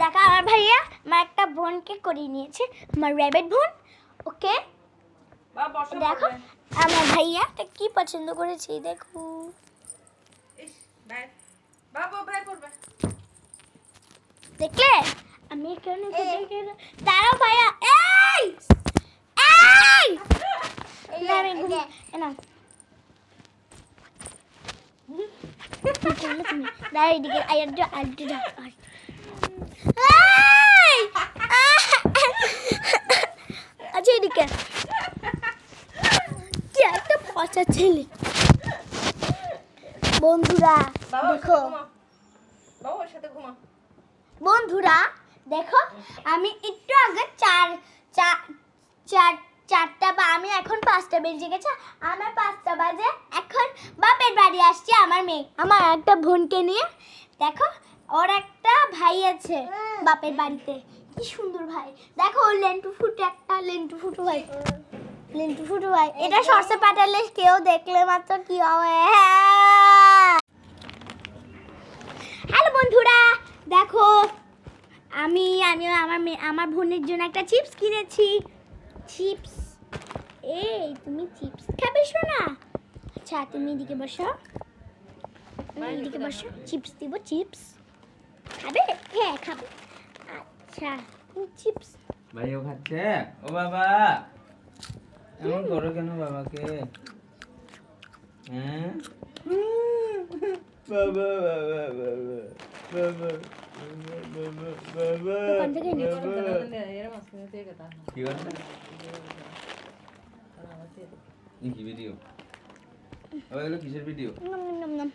দেখো আমার ভাইয়া আমার একটা বোনকে করিয়ে নিয়েছে, আমার র্যাবিট বোন। ওকে দেখো আমার ভাইয়া কি পছন্দ করেছে, দেখো দেখলে আমি এখানে দাঁড়াও ভাইয়া, এই এই না আমি না তুমি দাঁড়া এদিকে আইয়াটা আইয়াটা আচ্ছা এদিকে কি একটা পচা ছেলে। বন্ধুরা দেখো, বন্ধুরা দেখো আমি একটু আগে চারটা বা আমি এখন 5টা বেজে গেছে, আমার 5টা বাজে এখন বাপের বাড়ি আসছি আমার মেয়ে আমার একটা বোনকে নিয়ে। দেখো ওর একটা ভাই আছে বাপের বাড়িতে, কি সুন্দর ভাই। দেখো ওর লেন্টু ফুটু একটা লেন্টু ফুটু ভাই, লেন্টু ফুটু ভাই। এটা সরষে পাঠালে কেউ দেখলে মাত্র কি হবে। হ্যালো বন্ধুরা দেখো আমি আমার বোনের জন্য একটা চিপস কিনেছি। চিপস, এই তুমি চিপস খাবে শোনা? আচ্ছা তুমি এদিকে বসো, এদিকে বসো, চিপস দিব। চিপস খাবে? হ্যাঁ খাবে। আচ্ছা চিপস ভাইও খাচ্ছে। ও বাবা এমন করো কেন বাবাকে? হ্যাঁ বাবা বাবা বাবা বাবা দোকান থেকে নিয়ে কি করছে? কি ভিডিও? আবার এগুলো কিসের ভিডিও? নাম